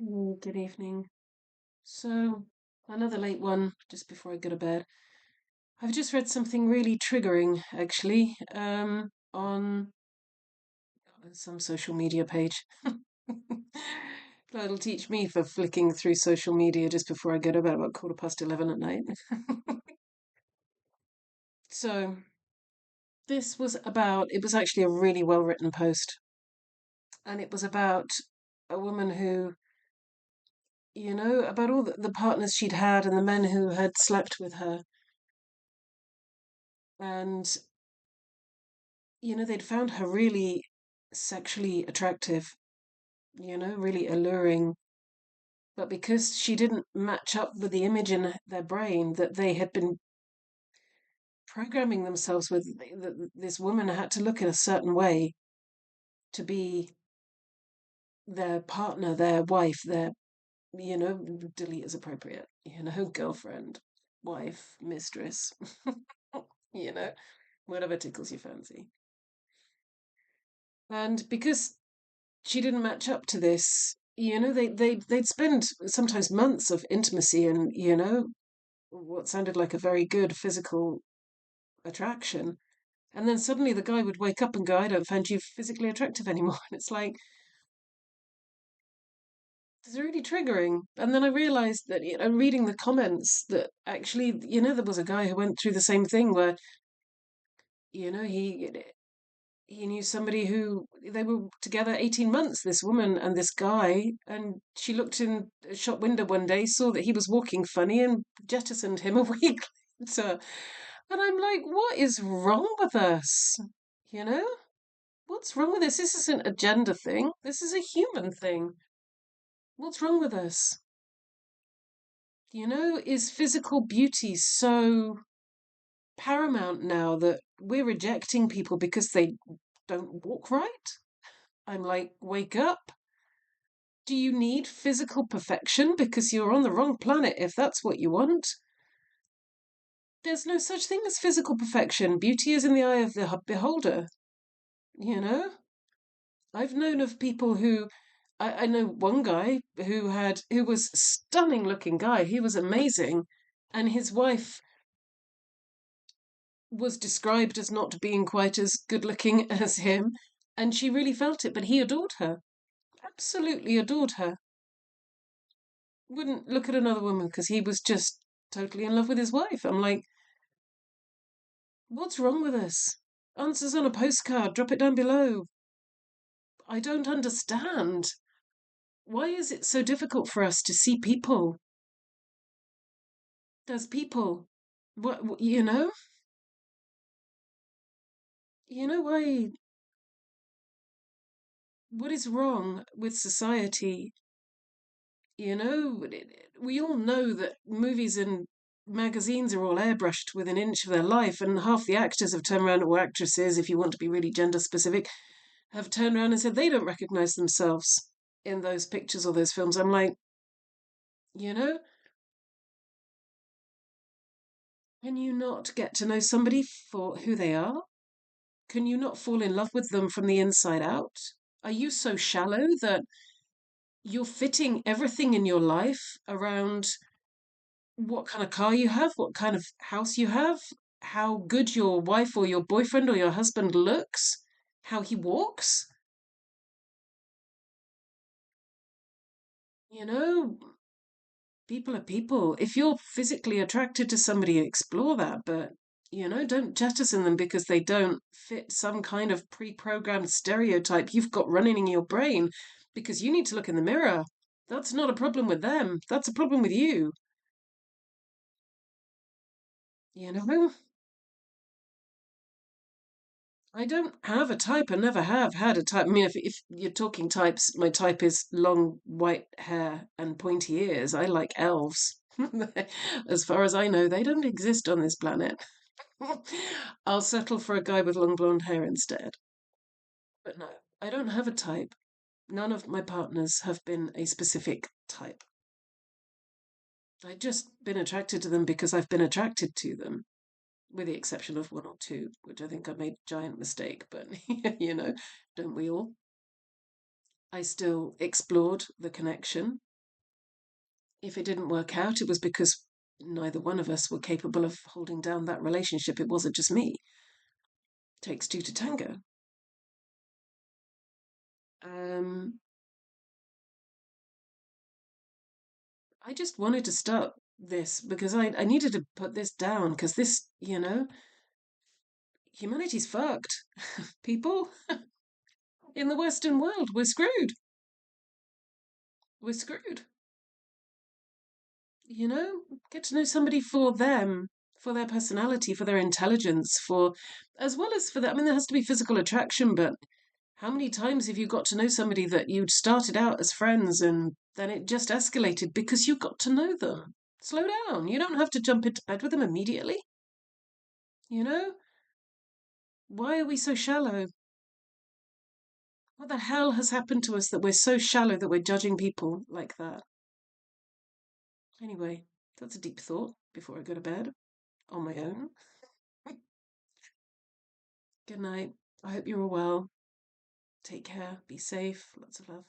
Good evening. So, another late one just before I go to bed. I've just read something really triggering, actually, on some social media page. That'll teach me for flicking through social media just before I go to bed, about 11:15 at night. So, it was actually a really well written post, and it was about a woman who, about all the partners she'd had and the men who had slept with her. And they'd found her really sexually attractive, really alluring. But because she didn't match up with the image in their brain that they had been programming themselves with, that this woman had to look in a certain way to be their partner, their wife, delete as appropriate, girlfriend, wife, mistress, you know, whatever tickles your fancy. And because she didn't match up to this. They'd spend sometimes months of intimacy and what sounded like a very good physical attraction, and then suddenly the guy would wake up and go, "I don't find you physically attractive anymore." And it's like it's really triggering. And then I realized that reading the comments that actually there was a guy who went through the same thing where he knew somebody who they were together 18 months, this woman and this guy, and she looked in a shop window one day, saw that he was walking funny, and jettisoned him a week later. And I'm like, what is wrong with us? You know? What's wrong with this? This isn't a gender thing. This is a human thing. What's wrong with us? Is physical beauty so paramount now that we're rejecting people because they don't walk right? I'm like, wake up. Do you need physical perfection? Because you're on the wrong planet if that's what you want. There's no such thing as physical perfection. Beauty is in the eye of the beholder, you know? I've known of people who I know one guy who was a stunning looking guy. He was amazing. And his wife was described as not being quite as good looking as him. And she really felt it, but he adored her. Absolutely adored her. Wouldn't look at another woman because he was just totally in love with his wife. I'm like, what's wrong with us? Answers on a postcard, drop it down below. I don't understand. Why is it so difficult for us to see people? There's people. What, why? What is wrong with society? We all know that movies and magazines are all airbrushed within an inch of their life, and half the actors have turned around, or actresses, if you want to be really gender specific, have turned around and said they don't recognize themselves in those pictures or those films. I'm like, you know, can you not get to know somebody for who they are? Can you not fall in love with them from the inside out? Are you so shallow that you're fitting everything in your life around what kind of car you have, what kind of house you have, how good your wife or your boyfriend or your husband looks, how he walks? You know, people are people. If you're physically attracted to somebody, explore that, but don't jettison them because they don't fit some kind of pre-programmed stereotype you've got running in your brain, because you need to look in the mirror. That's not a problem with them. That's a problem with you. You know, I don't have a type. I never have had a type. I mean, if you're talking types, my type is long white hair and pointy ears. I like elves. As far as I know, they don't exist on this planet. I'll settle for a guy with long blonde hair instead. But no, I don't have a type. None of my partners have been a specific type. I've just been attracted to them because I've been attracted to them, with the exception of one or two, which I think I made a giant mistake, but don't we all? I still explored the connection. if it didn't work out, it was because neither one of us were capable of holding down that relationship. It wasn't just me. It takes two to tango. Um, I just wanted to start this because I needed to put this down because this, humanity's fucked. People in the Western world, we're screwed. We're screwed. Get to know somebody for them, for their personality, for their intelligence, for as well as for that. I mean, there has to be physical attraction, but how many times have you got to know somebody that you'd started out as friends and then it just escalated because you got to know them? Slow down. You don't have to jump into bed with them immediately. You know? Why are we so shallow? What the hell has happened to us that we're so shallow that we're judging people like that? Anyway, that's a deep thought before I go to bed on my own. Good night. I hope you're all well. Take care. Be safe. Lots of love.